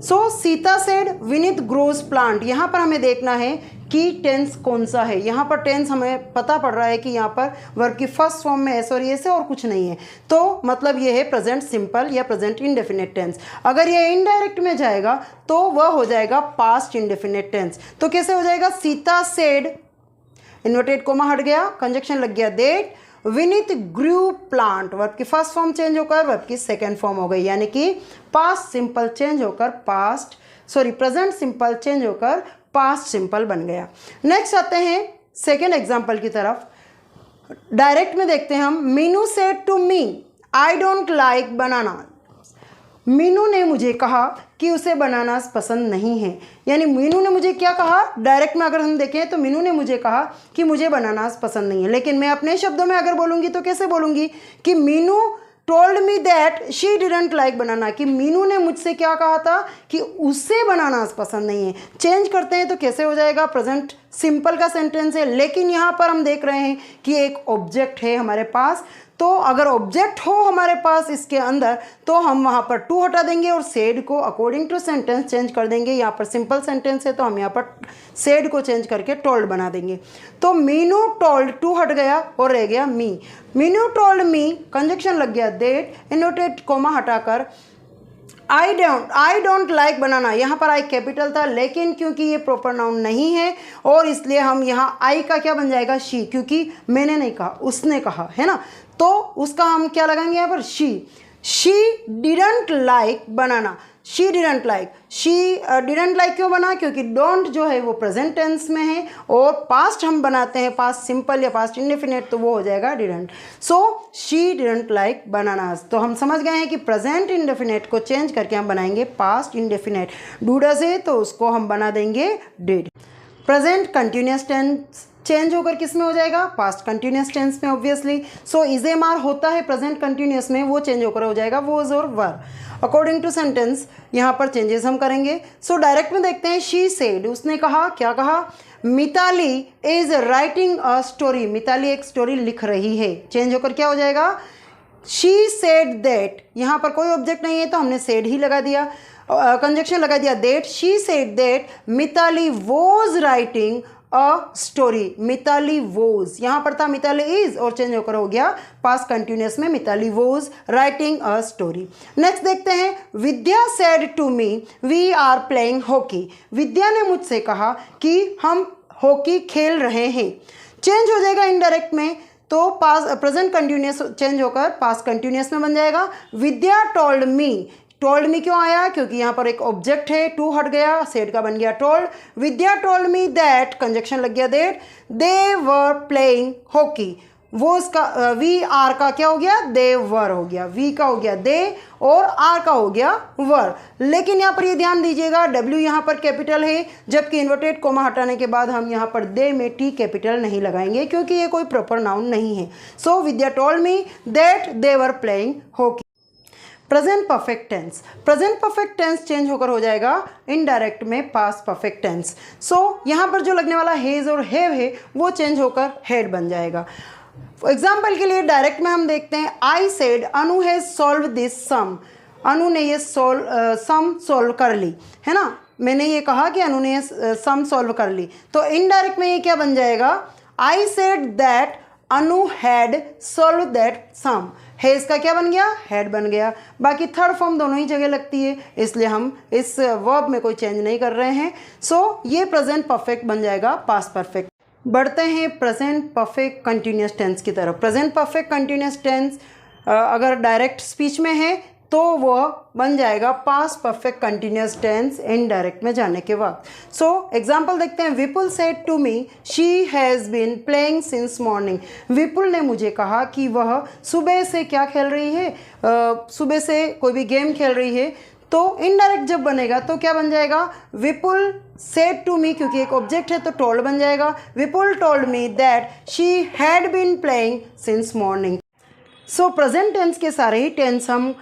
So Sita said Vineet grows plant, यहाँ पर हमें देखना है कि टेंस कौन सा है। यहाँ पर टेंस हमें पता पड़ रहा है कि यहाँ पर वर्ब की फर्स्ट फॉर्म में एस और ये से और कुछ नहीं है, तो मतलब ये है प्रेजेंट सिंपल या प्रेजेंट इंडेफिनिट टेंस। अगर ये इनडायरेक्ट में जाएगा तो वह हो जाएगा पास्ट इंडेफिनिट टेंस। तो कैसे हो जाएगा, सीता सेड, इन्वर्टेड कोमा हट गया, कंजक्शन लग गया that Vineet grew plant, verb की फर्स्ट फॉर्म चेंज होकर वर्ब की सेकेंड फॉर्म हो गई, यानी कि पास्ट सिंपल चेंज होकर प्रेजेंट सिंपल चेंज होकर पास्ट सिंपल बन गया। नेक्स्ट आते हैं सेकेंड एग्जाम्पल की तरफ। डायरेक्ट में देखते हैं हम, Meenu said to me I don't like banana. Meenu ने मुझे कहा कि उसे बनानास पसंद नहीं है, यानी मीनू ने मुझे क्या कहा, डायरेक्ट में अगर हम देखें तो मीनू ने मुझे कहा कि मुझे बनानास पसंद नहीं है। लेकिन मैं अपने शब्दों में अगर बोलूँगी तो कैसे बोलूँगी कि Meenu told me that she didn't like banana, कि मीनू ने मुझसे क्या कहा था कि उसे बनानास पसंद नहीं है। चेंज करते हैं तो कैसे हो जाएगा, प्रेजेंट सिंपल का सेंटेंस है, लेकिन यहाँ पर हम देख रहे हैं कि एक ऑब्जेक्ट है हमारे पास, तो अगर ऑब्जेक्ट हो हमारे पास इसके अंदर तो हम वहाँ पर टू हटा देंगे और सेड को अकॉर्डिंग टू सेंटेंस चेंज कर देंगे। यहाँ पर सिंपल सेंटेंस है तो हम यहाँ पर सेड को चेंज करके टोल्ड बना देंगे। तो मीनू टोल्ड, टू हट गया और रह गया मी। मीनू टोल्ड मी, कंजक्शन लग गया दैट, इन्वर्टेड कोमा हटाकर आई डोंट लाइक बनाना। यहाँ पर आई कैपिटल था, लेकिन क्योंकि ये प्रॉपर नाउन नहीं है और इसलिए हम यहाँ आई का क्या बन जाएगा, शी, क्योंकि मैंने नहीं कहा उसने कहा है ना, तो उसका हम क्या लगाएंगे यहाँ पर, she didn't like banana. She didn't like क्यों बना, क्योंकि डोंट जो है वो प्रेजेंट टेंस में है और पास्ट हम बनाते हैं पास्ट सिंपल या पास्ट इंडेफिनिट, तो वो हो जाएगा didn't. So she didn't like bananas. तो हम समझ गए हैं कि प्रेजेंट इंडेफिनिट को चेंज करके हम बनाएंगे पास्ट इंडेफिनिट। डूडा से तो उसको हम बना देंगे did. Present continuous tense change होकर किस में हो जाएगा, पास्ट कंटिन्यूस टेंस में obviously. So is am are होता है प्रेजेंट कंटिन्यूस में, वो चेंज होकर हो जाएगा वोज और वर। अकॉर्डिंग टू सेंटेंस यहाँ पर चेंजेस हम करेंगे। सो डायरेक्ट में देखते हैं, शी सेड, उसने कहा, क्या कहा, Mitali is writing a story, Mitali एक स्टोरी लिख रही है। चेंज होकर क्या हो जाएगा, शी सेड दैट, यहाँ पर कोई ऑब्जेक्ट नहीं है तो हमने सेड ही लगा दिया, कंजक्शन लगा दिया that. She said that Mitali was writing a story, Mitali was, यहाँ पर था मिताली इज और चेंज होकर हो गया पास्ट कंटिन्यूस में Mitali was writing a story. Next देखते हैं, Vidya said to me we are playing hockey, Vidya ने मुझसे कहा कि हम हॉकी खेल रहे हैं। चेंज हो जाएगा इनडायरेक्ट में, तो पास्ट प्रेजेंट कंटिन्यूस चेंज होकर पास्ट कंटिन्यूस में बन जाएगा। विद्या टोल्ड मी क्यों आया, क्योंकि यहाँ पर एक ऑब्जेक्ट है, टू हट गया, सेड का बन गया told. Vidya told me that, conjunction लग गया that, they were playing hockey, वो उसका वी आर का क्या हो गया, दे वर हो गया, वी का हो गया दे और आर का हो गया वर। लेकिन यहाँ पर ये ध्यान दीजिएगा, डब्ल्यू यहाँ पर कैपिटल है, जबकि इन्वर्टेड कोमा हटाने के बाद हम यहाँ पर दे में टी कैपिटल नहीं लगाएंगे क्योंकि ये कोई प्रॉपर नाउन नहीं है। So Vidya told me that they were playing hockey. Present perfect tense change होकर हो जाएगा इनडायरेक्ट में पास्ट परफेक्ट टेंस। सो यहाँ पर जो लगने वाला हेज और हैव है वो चेंज होकर हैड बन जाएगा। एग्जाम्पल के लिए डायरेक्ट में हम देखते हैं, I said Anu has solve this sum, Anu ने ये सम सॉल्व कर ली, है ना, मैंने ये कहा कि अनु ने सम सॉल्व कर ली। तो इनडायरेक्ट में ये क्या बन जाएगा, I said that Anu had solve that sum, has का क्या बन गया, हैड बन गया। बाकी थर्ड फॉर्म दोनों ही जगह लगती है, इसलिए हम इस वर्ब में कोई चेंज नहीं कर रहे हैं। सो ये प्रेजेंट परफेक्ट बन जाएगा पास्ट परफेक्ट। बढ़ते हैं प्रेजेंट परफेक्ट कंटिन्यूस टेंस की तरफ। प्रेजेंट परफेक्ट कंटिन्यूस टेंस अगर डायरेक्ट स्पीच में है तो वह बन जाएगा past perfect continuous tense indirect में जाने के बाद। सो एग्जांपल देखते हैं, Vipul said to me she has been playing since morning, Vipul ने मुझे कहा कि वह सुबह से क्या खेल रही है, सुबह से कोई भी गेम खेल रही है। तो इनडायरेक्ट जब बनेगा तो क्या बन जाएगा, विपुल सेड टू मी, क्योंकि एक ऑब्जेक्ट है तो टोल्ड बन जाएगा। Vipul told me that she had been playing since morning. So present tense के सारे ही टेंस हम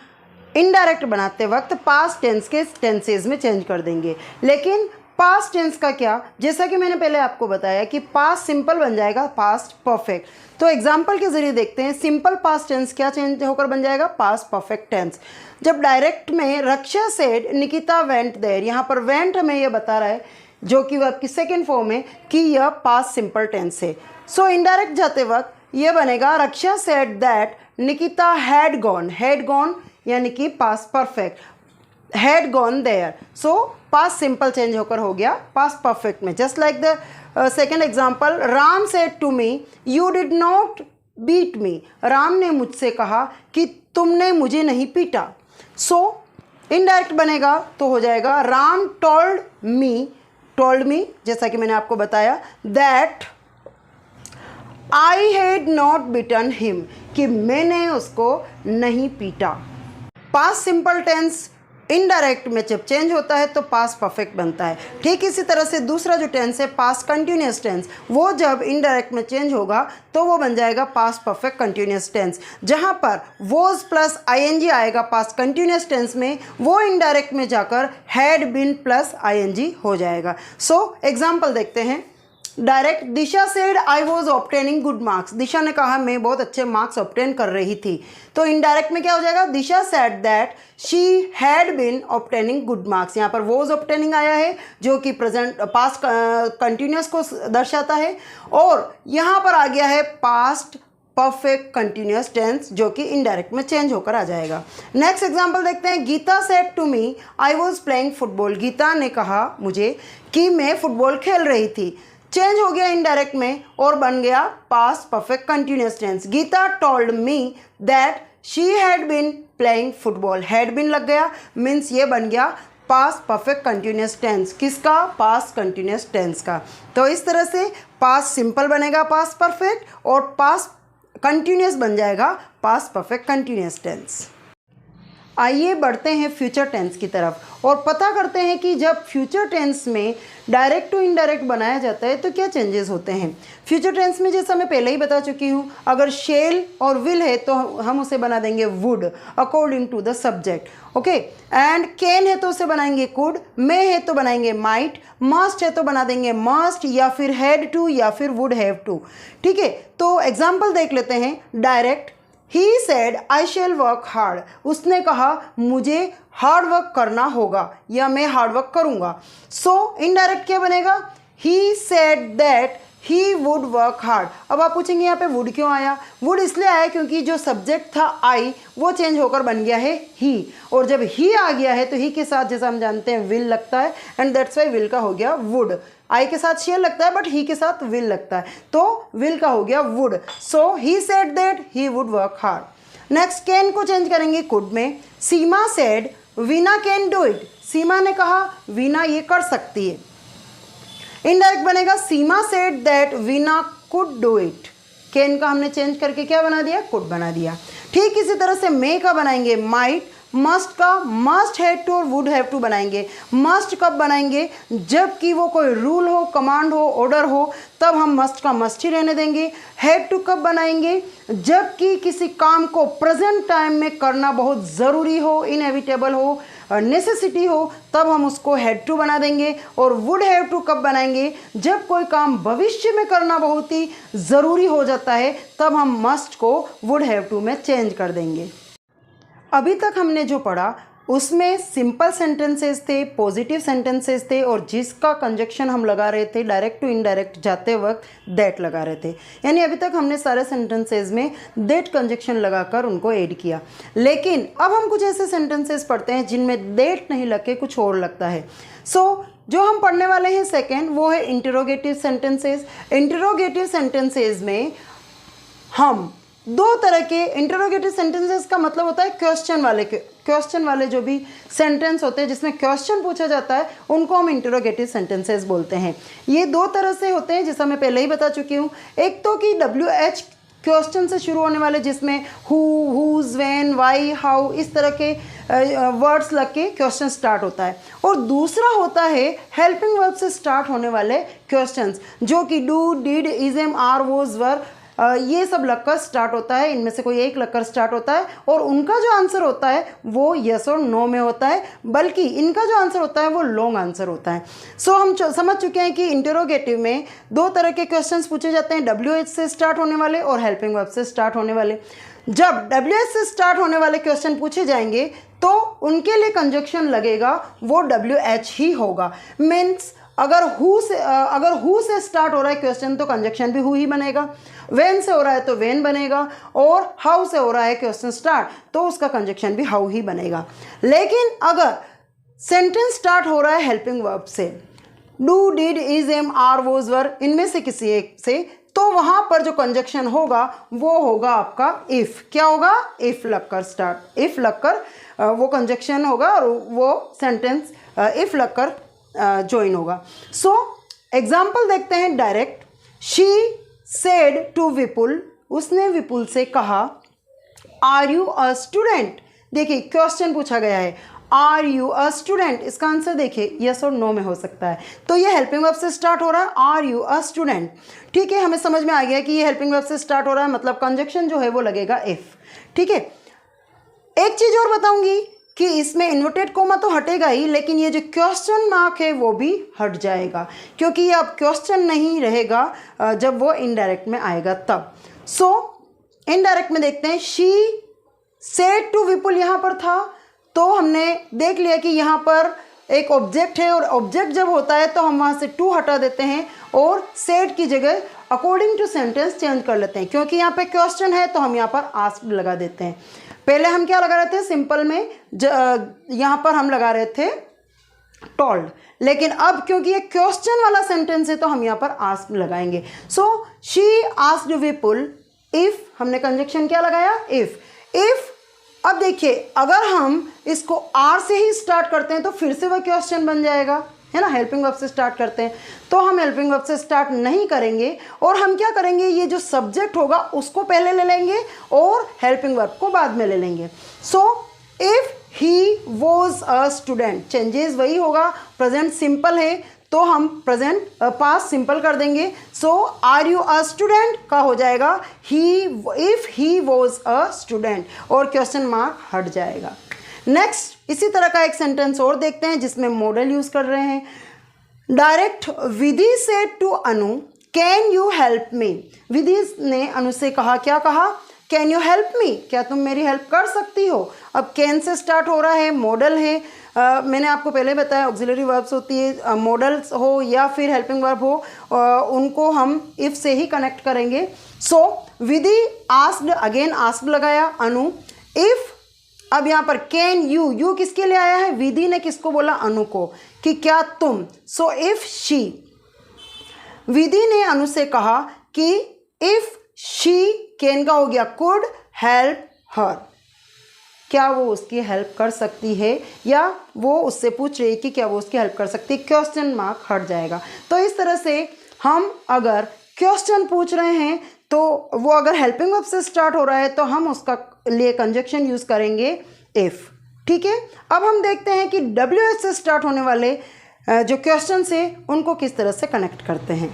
इनडायरेक्ट बनाते वक्त पास्ट टेंस के टेंसेज में चेंज कर देंगे, लेकिन पास्ट टेंस का क्या, जैसा कि मैंने पहले आपको बताया कि पास्ट सिंपल बन जाएगा पास्ट परफेक्ट। तो एग्जाम्पल के जरिए देखते हैं सिंपल पास्ट टेंस क्या चेंज होकर बन जाएगा, पास्ट परफेक्ट टेंस। जब डायरेक्ट में रक्षा सेड निकिता वेंट देयर, यहाँ पर वेंट हमें ये बता रहा है जो कि वर्ब की सेकेंड फॉर्म है कि यह पास्ट सिंपल टेंस है। सो इनडायरेक्ट जाते वक्त ये बनेगा Raksha said that Nikita had gone यानी कि past perfect, had gone there. So past simple change होकर हो गया पास्ट परफेक्ट में। Just like the second example, Ram said to me you did not beat me, Ram ने मुझसे कहा कि तुमने मुझे नहीं पीटा। सो इनडायरेक्ट बनेगा तो हो जाएगा राम टोल्ड मी, जैसा कि मैंने आपको बताया, that I had not beaten him, कि मैंने उसको नहीं पीटा। पास्ट सिंपल टेंस इनडायरेक्ट में जब चेंज होता है तो पास्ट परफेक्ट बनता है। ठीक इसी तरह से दूसरा जो टेंस है पास्ट कंटिन्यूस टेंस, वो जब इनडायरेक्ट में चेंज होगा तो वो बन जाएगा पास्ट परफेक्ट कंटिन्यूस टेंस। जहाँ पर वॉज प्लस आईएनजी आएगा पास्ट कंटिन्यूस टेंस में, वो इनडायरेक्ट में जाकर हैड बीन प्लस आईएनजी हो जाएगा। सो एग्जाम्पल देखते हैं। Direct, Disha said I was obtaining good marks, Disha ने कहा मैं बहुत अच्छे मार्क्स ऑब्टेन कर रही थी। तो इनडायरेक्ट में क्या हो जाएगा, Disha said that she had been obtaining good marks. यहाँ पर वॉज ऑब्टेनिंग आया है जो कि प्रेजेंट पास्ट कंटिन्यूस को दर्शाता है, और यहाँ पर आ गया है पास्ट परफेक्ट कंटिन्यूस टेंस जो कि इनडायरेक्ट में चेंज होकर आ जाएगा। नेक्स्ट एग्जांपल देखते हैं। Geeta said to me I was playing football, Geeta ने कहा मुझे कि मैं फुटबॉल खेल रही थी। चेंज हो गया इनडायरेक्ट में और बन गया past perfect continuous tense. Geeta told me that she had been playing football, had been लग गया मीन्स ये बन गया पास्ट परफेक्ट कंटिन्यूस टेंस। किसका, पास्ट कंटिन्यूस टेंस का। तो इस तरह से पास्ट सिंपल बनेगा पास्ट परफेक्ट, और पास्ट कंटिन्यूस बन जाएगा पास्ट परफेक्ट कंटिन्यूस टेंस। आइए बढ़ते हैं फ्यूचर टेंस की तरफ और पता करते हैं कि जब फ्यूचर टेंस में डायरेक्ट टू इनडायरेक्ट बनाया जाता है तो क्या चेंजेस होते हैं। फ्यूचर टेंस में जैसा मैं पहले ही बता चुकी हूँ, अगर शेल और विल है तो हम उसे बना देंगे would according to the subject, okay. And can है तो उसे बनाएंगे कुड, मे है तो बनाएंगे माइट, मस्ट है तो बना देंगे मस्ट, या फिर हैड टू या फिर वुड हैव टू, ठीक है। तो एग्जाम्पल देख लेते हैं। Direct, He said I shall work hard, उसने कहा मुझे हार्ड वर्क करना होगा या मैं हार्ड वर्क करूँगा। सो इनडायरेक्ट क्या बनेगा, He said that he would work hard। अब आप पूछेंगे यहाँ पे वुड क्यों आया, वुड इसलिए आया क्योंकि जो सब्जेक्ट था आई वो चेंज होकर बन गया है ही, और जब ही आ गया है तो ही के साथ जैसा हम जानते हैं विल लगता है, एंड दैट्स वाई विल का हो गया वुड। आई के साथ शेल लगता है बट ही के साथ विल लगता है, तो विल का हो गया would. So he said that he would work hard. Next can को चेंज करेंगे कुड में। Seema said Veena can do it, Seema ने कहा वीना ये कर सकती है। इनडायरेक्ट बनेगा Seema said that Veena could do it, can का हमने चेंज करके क्या बना दिया, कुड बना दिया। ठीक इसी तरह से मे का बनाएंगे माइट, मस्ट का मस्ट हैड टू और वुड हैव टू बनाएंगे। मस्ट कब बनाएंगे, जबकि वो कोई रूल हो, कमांड हो, ऑर्डर हो, तब हम मस्ट का मस्ट ही रहने देंगे। हैड टू कब बनाएंगे, जबकि किसी काम को प्रेजेंट टाइम में करना बहुत ज़रूरी हो, इनएविटेबल हो, नेसेसिटी हो, तब हम उसको हैड टू बना देंगे। और वुड हैव टू कब बनाएंगे, जब कोई काम भविष्य में करना बहुत ही ज़रूरी हो जाता है, तब हम मस्ट को वुड हैव टू में चेंज कर देंगे। अभी तक हमने जो पढ़ा उसमें सिंपल सेंटेंसेस थे, पॉजिटिव सेंटेंसेस थे, और जिसका कंजक्शन हम लगा रहे थे डायरेक्ट टू इनडायरेक्ट जाते वक्त दैट लगा रहे थे। यानी अभी तक हमने सारे सेंटेंसेस में दैट कंजक्शन लगाकर उनको ऐड किया। लेकिन अब हम कुछ ऐसे सेंटेंसेस पढ़ते हैं जिनमें दैट नहीं लग के कुछ और लगता है। सो जो हम पढ़ने वाले हैं सेकेंड, वो है इंटरोगेटिव सेंटेंसेस। इंटरोगेटिव सेंटेंसेस में हम दो तरह के, इंटरोगेटिव सेंटेंसेस का मतलब होता है क्वेश्चन वाले जो भी सेंटेंस होते हैं जिसमें क्वेश्चन पूछा जाता है, उनको हम इंटरोगेटिव सेंटेंसेस बोलते हैं। ये दो तरह से होते हैं जैसा मैं पहले ही बता चुकी हूँ। एक तो कि WH क्वेश्चन से शुरू होने वाले जिसमें who, whose, when, why, how, इस तरह के वर्ड्स लग के क्वेश्चन स्टार्ट होता है। और दूसरा होता है हेल्पिंग वर्ब से स्टार्ट होने वाले क्वेश्चंस जो कि do, did, is, am, are, was, were, ये सब लगकर स्टार्ट होता है, इनमें से कोई एक लगकर स्टार्ट होता है और उनका जो आंसर होता है वो यस और नो में होता है, बल्कि इनका जो आंसर होता है वो लॉन्ग आंसर होता है। सो हम समझ चुके हैं कि इंटरोगेटिव में दो तरह के क्वेश्चंस पूछे जाते हैं, WH से स्टार्ट होने वाले और हेल्पिंग वर्ब से स्टार्ट होने वाले। जब WH से स्टार्ट होने वाले क्वेश्चन पूछे जाएंगे तो उनके लिए कंजक्शन लगेगा वो WH ही होगा। मीन्स अगर हु से स्टार्ट हो रहा है क्वेश्चन तो कंजक्शन भी हु ही बनेगा, व्हेन से हो रहा है तो व्हेन बनेगा, और हाउ से हो रहा है क्वेश्चन स्टार्ट तो उसका कंजक्शन भी हाउ ही बनेगा। लेकिन अगर सेंटेंस स्टार्ट हो रहा है हेल्पिंग वर्ब से, do, did, is, am, are, was, were, इनमें से किसी एक से, तो वहां पर जो कंजक्शन होगा वो होगा आपका इफ। क्या होगा? इफ लगकर स्टार्ट, इफ लगकर वो कंजक्शन होगा और वो सेंटेंस इफ लगकर ज्वाइन होगा। सो एग्जाम्पल देखते हैं डायरेक्ट। शी सेड टू विपुल, उसने विपुल से कहा, आर यू अ स्टूडेंट। देखिए क्वेश्चन पूछा गया है, आर यू अ स्टूडेंट, इसका आंसर देखिए यस और नो में हो सकता है, तो ये हेल्पिंग वर्ब से स्टार्ट हो रहा है, आर यू अ स्टूडेंट। ठीक है, हमें समझ में आ गया कि ये हेल्पिंग वर्ब से स्टार्ट हो रहा है, मतलब कंजक्शन जो है वो लगेगा इफ। ठीक है, एक चीज और बताऊंगी कि इसमें इन्वर्टेड कोमा तो हटेगा ही, लेकिन ये जो क्वेश्चन मार्क है वो भी हट जाएगा, क्योंकि ये अब क्वेश्चन नहीं रहेगा जब वो इनडायरेक्ट में आएगा तब। सो इनडायरेक्ट में देखते हैं, शी सेड टू विपुल यहाँ पर था, तो हमने देख लिया कि यहाँ पर एक ऑब्जेक्ट है और ऑब्जेक्ट जब होता है तो हम वहाँ से टू हटा देते हैं और सेड की जगह अकॉर्डिंग टू सेंटेंस चेंज कर लेते हैं, क्योंकि यहाँ पे क्वेश्चन है तो हम यहाँ पर आस्क्ड लगा देते हैं। पहले हम क्या लगा रहे थे सिंपल में, यहाँ पर हम लगा रहे थे टोल्ड, लेकिन अब क्योंकि ये क्वेश्चन वाला सेंटेंस है तो हम यहाँ पर आस्क्ड लगाएंगे। So she asked Vipul if, हमने कंजक्शन क्या लगाया? इफ। अब देखिए अगर हम इसको आर से ही स्टार्ट करते हैं तो फिर से वह क्वेश्चन बन जाएगा, है ना। हेल्पिंग वर्ब से स्टार्ट करते हैं तो हम हेल्पिंग वर्ब से स्टार्ट नहीं करेंगे और हम क्या करेंगे, ये जो सब्जेक्ट होगा उसको पहले ले लेंगे और हेल्पिंग वर्ब को बाद में ले लेंगे। So if he was a student, changes वही होगा, प्रेजेंट सिंपल है तो हम प्रेजेंट पास्ट सिंपल कर देंगे। So are you a student का हो जाएगा ही, if he was a student, और क्वेश्चन मार्क हट जाएगा। नेक्स्ट इसी तरह का एक सेंटेंस और देखते हैं जिसमें मॉडल यूज कर रहे हैं। Direct, Vidhi said to Anu, can you help me. Vidhi ने अनु से कहा, क्या कहा? कैन यू हेल्प मी, क्या तुम मेरी हेल्प कर सकती हो। अब कैन से स्टार्ट हो रहा है, मॉडल है, मैंने आपको पहले बताया ऑक्सिलरी वर्ब्स होती है, मॉडल्स हो या फिर हेल्पिंग वर्ब हो, उनको हम इफ से ही कनेक्ट करेंगे। सो विधि आस्क्ड, अगेन आस्क्ड लगाया अनु, इफ। अब यहाँ पर कैन यू, यू किसके लिए आया है? विधि ने किसको बोला? अनु को, कि क्या तुम। सो इफ शी, विधि ने अनु से कहा कि इफ शी, कैन का हो गया कुड हेल्प हर, क्या वो उसकी हेल्प कर सकती है, या वो उससे पूछ रही है कि क्या वो उसकी हेल्प कर सकती है, क्वेश्चन मार्क हट जाएगा। तो इस तरह से हम अगर क्वेश्चन पूछ रहे हैं तो वो अगर हेल्पिंग वर्ब से स्टार्ट हो रहा है तो हम उसका लिए कंजक्शन यूज करेंगे इफ। ठीक है, अब हम देखते हैं कि WH से स्टार्ट होने वाले जो क्वेश्चन से उनको किस तरह से कनेक्ट करते हैं।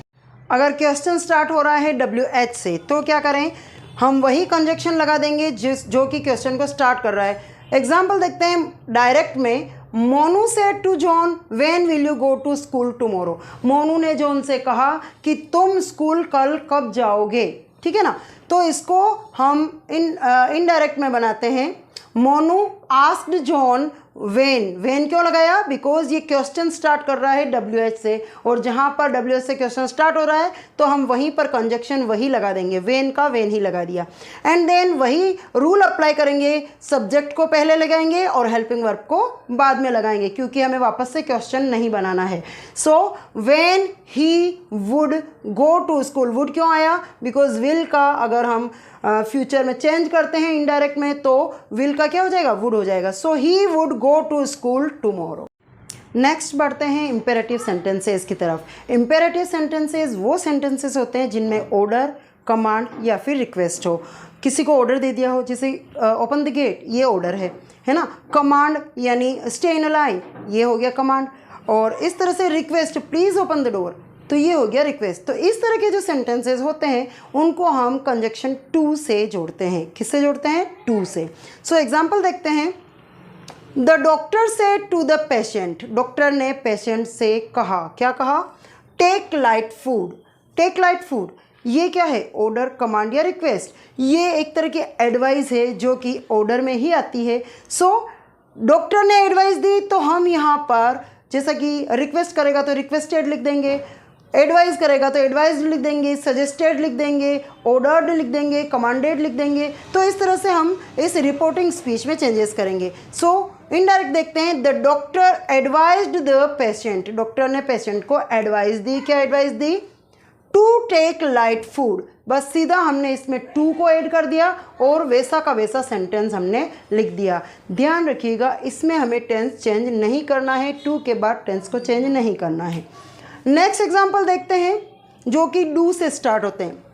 अगर क्वेश्चन स्टार्ट हो रहा है WH से तो क्या करें, हम वही कंजक्शन लगा देंगे जो कि क्वेश्चन को स्टार्ट कर रहा है। एग्जाम्पल देखते हैं डायरेक्ट में, Monu said to John, when will you go to school tomorrow. Monu ने जॉन से कहा कि तुम स्कूल कल कब जाओगे। ठीक है ना, तो इसको हम इनडायरेक्ट में बनाते हैं। मोनू आस्क्ड जॉन व्हेन क्यों लगाया? बिकॉज ये क्वेश्चन स्टार्ट कर रहा है WH से, और जहाँ पर WH से क्वेश्चन स्टार्ट हो रहा है तो हम वहीं पर कंजक्शन वही लगा देंगे, व्हेन का व्हेन ही लगा दिया। एंड देन वही रूल अप्लाई करेंगे, सब्जेक्ट को पहले लगाएंगे और हेल्पिंग वर्ब को बाद में लगाएंगे, क्योंकि हमें वापस से क्वेश्चन नहीं बनाना है। So when he would go to school, would क्यों आया? बिकॉज विल का अगर हम फ्यूचर में चेंज करते हैं इनडायरेक्ट में तो विल का क्या हो जाएगा? वुड हो जाएगा। So he would go to school tomorrow. Next बढ़ते हैं इंपेरेटिव सेंटेंसेस की तरफ। इंपेरेटिव सेंटेंसेस वो सेंटेंसेस होते हैं जिनमें ऑर्डर, कमांड या फिर रिक्वेस्ट हो। किसी को ऑर्डर दे दिया हो, जैसे ओपन द गेट, ये ऑर्डर है ना। कमांड यानी स्टे इन अ लाइन, ये हो गया कमांड। और इस तरह से request, please open the door, तो ये हो गया रिक्वेस्ट। तो इस तरह के जो सेंटेंसेस होते हैं उनको हम कंजक्शन टू से जोड़ते हैं। किससे जोड़ते हैं? टू से। सो एग्जाम्पल देखते हैं। The doctor said to the patient, doctor ने पेशेंट से कहा, क्या कहा? Take light food. Take light food ये क्या है? ऑर्डर, कमांड या रिक्वेस्ट। ये एक तरह की एडवाइस है जो कि ऑर्डर में ही आती है। सो डॉक्टर ने एडवाइस दी तो हम यहाँ पर जैसा कि रिक्वेस्ट करेगा तो रिक्वेस्टेड लिख देंगे, एडवाइस करेगा तो एडवाइज लिख देंगे, सजेस्टेड लिख देंगे, ऑर्डर्ड लिख देंगे, कमांडेड लिख देंगे। तो इस तरह से हम इस रिपोर्टिंग स्पीच में चेंजेस करेंगे। सो इनडायरेक्ट देखते हैं। The doctor advised the patient, doctor ने पेशेंट को एडवाइस दी। क्या एडवाइस दी? To take light food. बस सीधा हमने इसमें टू को ऐड कर दिया और वैसा का वैसा सेंटेंस हमने लिख दिया। ध्यान रखिएगा इसमें हमें टेंस चेंज नहीं करना है, टू के बाद टेंस को चेंज नहीं करना है। नेक्स्ट एग्जाम्पल देखते हैं जो कि डू से स्टार्ट होते हैं।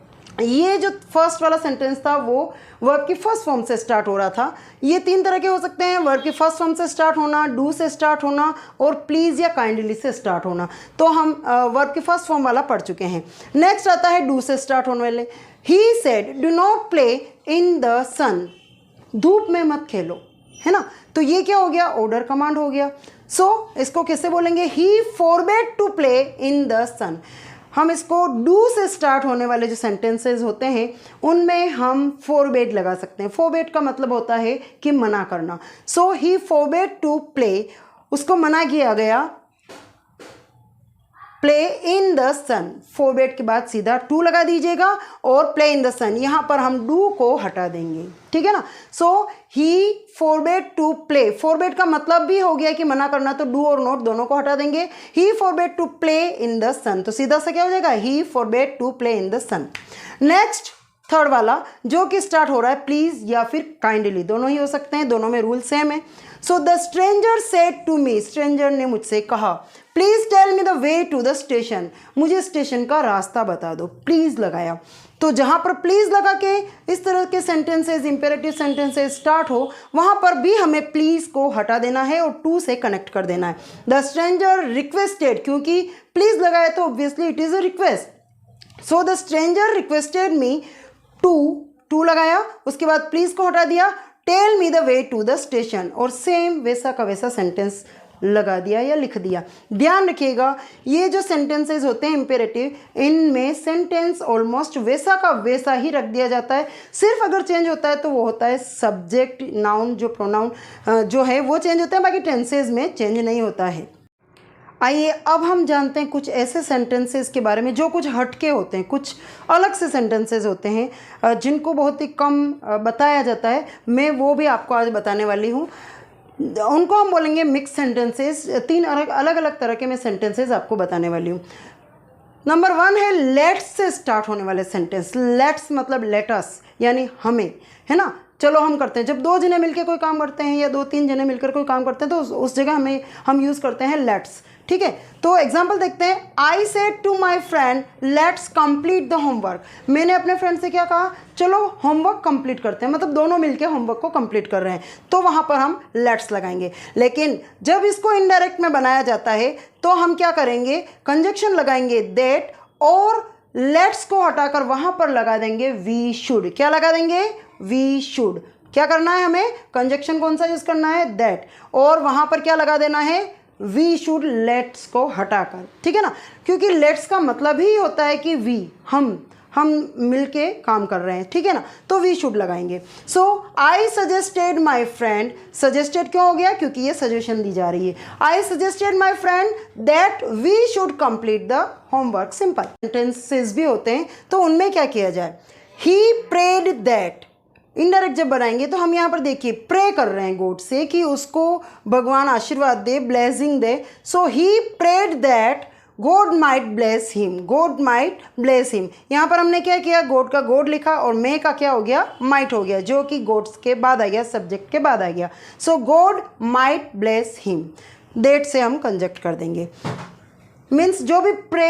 ये जो फर्स्ट वाला सेंटेंस था वो वर्ब की फर्स्ट फॉर्म से स्टार्ट हो रहा था। ये तीन तरह के हो सकते हैं, वर्ब की फर्स्ट फॉर्म से स्टार्ट होना, डू से स्टार्ट होना और प्लीज़ या काइंडली से स्टार्ट होना। तो हम वर्ब की फर्स्ट फॉर्म वाला पढ़ चुके हैं। नेक्स्ट आता है डू से स्टार्ट होने वाले। He said do not play in the sun, धूप में मत खेलो, है ना। तो ये क्या हो गया? ऑर्डर, कमांड हो गया। सो इसको कैसे बोलेंगे? He forbade to play in the sun. हम इसको डू से स्टार्ट होने वाले जो सेंटेंसेस होते हैं उनमें हम फॉरबेड लगा सकते हैं। फॉरबेड का मतलब होता है कि मना करना। So he forbade to play, उसको मना किया गया play in the sun. Forbade के बाद सीधा टू लगा दीजिएगा और प्ले इन द सन, यहाँ पर हम डू को हटा देंगे, ठीक है ना। सो he forbade to play, forbade का मतलब भी हो गया कि मना करना, तो डू और नॉट दोनों को हटा देंगे। He forbade to play in the sun, तो सीधा सा क्या हो जाएगा? He forbade to play in the sun. Next third वाला जो कि स्टार्ट हो रहा है प्लीज या फिर काइंडली, दोनों ही हो सकते हैं, दोनों में रूल सेम है। So the stranger said to me, stranger ने मुझसे कहा please tell me the way to the station, मुझे स्टेशन का रास्ता बता दो। प्लीज लगाया, तो जहां पर प्लीज लगा के इस तरह के सेंटेंसेस, इंपेरेटिव सेंटेंसेस स्टार्ट हो वहां पर भी हमें प्लीज को हटा देना है और टू से कनेक्ट कर देना है। द स्ट्रेंजर रिक्वेस्टेड, क्योंकि प्लीज लगाया तो obviously it is a request. So the stranger requested me to लगाया, उसके बाद प्लीज को हटा दिया, tell me the way to the station, और सेम वैसा का वैसा सेंटेंस लगा दिया या लिख दिया। ध्यान रखिएगा ये जो सेंटेंसेस होते हैं इंपेरेटिव, इनमें सेंटेंस ऑलमोस्ट वैसा का वैसा ही रख दिया जाता है। सिर्फ अगर चेंज होता है तो वो होता है सब्जेक्ट, नाउन, जो प्रोनाउन जो है वो चेंज होता है, बाकी टेंसेज में चेंज नहीं होता है। आइए अब हम जानते हैं कुछ ऐसे सेंटेंसेस के बारे में जो कुछ हटके होते हैं, कुछ अलग से सेंटेंसेस होते हैं जिनको बहुत ही कम बताया जाता है। मैं वो भी आपको आज बताने वाली हूँ। उनको हम बोलेंगे मिक्स सेंटेंसेस। तीन अलग अलग तरह के मैं सेंटेंसेस आपको बताने वाली हूँ। नंबर 1 है लेट्स से स्टार्ट होने वाले सेंटेंस। लेट्स मतलब लेट अस, यानी हमें, है ना। चलो हम करते हैं, जब दो जने मिलकर कोई काम करते हैं या 2-3 जने मिलकर कोई काम करते हैं तो उस जगह हम यूज़ करते हैं लेट्स, ठीक है। तो एग्जाम्पल देखते हैं। I said to my friend let's complete the homework, मैंने अपने फ्रेंड से क्या कहा? चलो होमवर्क कंप्लीट करते हैं, मतलब दोनों मिलके होमवर्क को कंप्लीट कर रहे हैं, तो वहाँ पर हम लेट्स लगाएंगे। लेकिन जब इसको इनडायरेक्ट में बनाया जाता है तो हम क्या करेंगे? कंजक्शन लगाएंगे दैट, और लेट्स को हटाकर वहाँ पर लगा देंगे वी शुड। क्या लगा देंगे? We should. क्या करना है हमें? कंजक्शन कौन सा यूज़ करना है? दैट, और वहाँ पर क्या लगा देना है? वी शुड, लेट्स को हटाकर, ठीक है ना। क्योंकि लेट्स का मतलब ही होता है कि वी, हम मिलके काम कर रहे हैं, ठीक है ना। तो वी शुड लगाएंगे। So I suggested my friend, suggested क्यों हो गया? क्योंकि ये सजेशन दी जा रही है। I suggested my friend that we should complete the homework. Simple sentences भी होते हैं तो उनमें क्या किया जाए? ही प्रेड दैट, इनडायरेक्ट जब बनाएंगे तो हम यहाँ पर देखिए प्रे कर रहे हैं गॉड से कि उसको भगवान आशीर्वाद दे, ब्लेसिंग दे। So he prayed that God might bless him, God might bless him. यहाँ पर हमने क्या किया? गॉड का गॉड लिखा और मे का क्या हो गया? माइट हो गया, जो कि गॉड्स के बाद आ गया, सब्जेक्ट के बाद आ गया। So God might bless him, that से हम कंजक्ट कर देंगे। मीन्स जो भी प्रे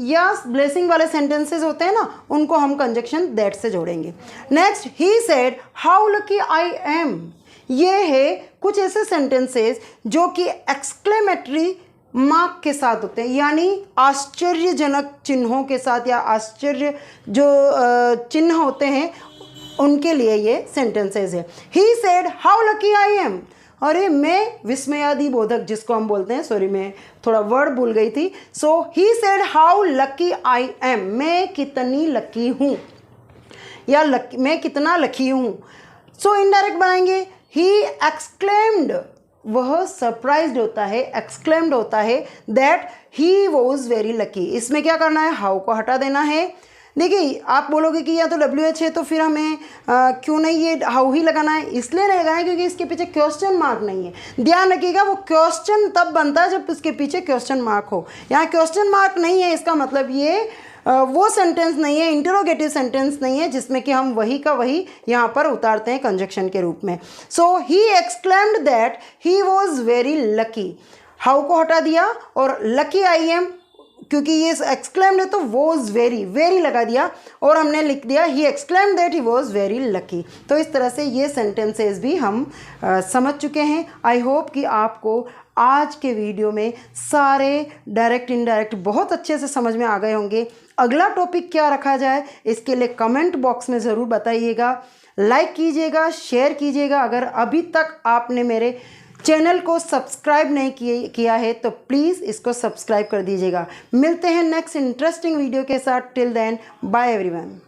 या ब्लेसिंग वाले सेंटेंसेस होते हैं ना, उनको हम कंजक्शन दैट से जोड़ेंगे। Next, he said how lucky I M. ये है कुछ ऐसे सेंटेंसेस जो कि एक्सक्लेमेटरी मार्क के साथ होते हैं, यानी आश्चर्यजनक चिन्हों के साथ या आश्चर्य जो चिन्ह होते हैं उनके लिए ये सेंटेंसेस है। ही said how lucky I M, अरे मैं विस्मयादि बोधक जिसको हम बोलते हैं, सॉरी मैं थोड़ा वर्ड भूल गई थी। So he said how lucky I am, मैं कितनी लकी हूँ या लकी, मैं कितना लकी हूँ। सो इनडायरेक्ट बनाएंगे ही एक्सक्लेम्ड, वह सरप्राइज्ड होता है, एक्सक्लेम्ड होता है that he was very lucky. इसमें क्या करना है, हाउ को हटा देना है। देखिए आप बोलोगे कि या तो WH है तो फिर हमें क्यों नहीं ये हाउ ही लगाना है, इसलिए नहीं लगाना है क्योंकि इसके पीछे क्वेश्चन मार्क नहीं है। ध्यान रखिएगा वो क्वेश्चन तब बनता है जब उसके पीछे क्वेश्चन मार्क हो। यहाँ क्वेश्चन मार्क नहीं है, इसका मतलब ये वो सेंटेंस नहीं है, इंटरोगेटिव सेंटेंस नहीं है जिसमें कि हम वही का वही यहाँ पर उतारते हैं कंजक्शन के रूप में। So he exclaimed that he was very lucky, how को हटा दिया और लकी आई एम, क्योंकि ये एक्सक्लेम्ड है तो वॉज वेरी, वेरी लगा दिया और हमने लिख दिया ही exclaimed that he was very lucky. तो इस तरह से ये सेंटेंसेस भी हम समझ चुके हैं। आई होप कि आपको आज के वीडियो में सारे डायरेक्ट इनडायरेक्ट बहुत अच्छे से समझ में आ गए होंगे। अगला टॉपिक क्या रखा जाए इसके लिए कमेंट बॉक्स में ज़रूर बताइएगा, लाइक कीजिएगा, शेयर कीजिएगा। अगर अभी तक आपने मेरे चैनल को सब्सक्राइब नहीं किया है तो प्लीज़ इसको सब्सक्राइब कर दीजिएगा। मिलते हैं नेक्स्ट इंटरेस्टिंग वीडियो के साथ। Till then bye everyone.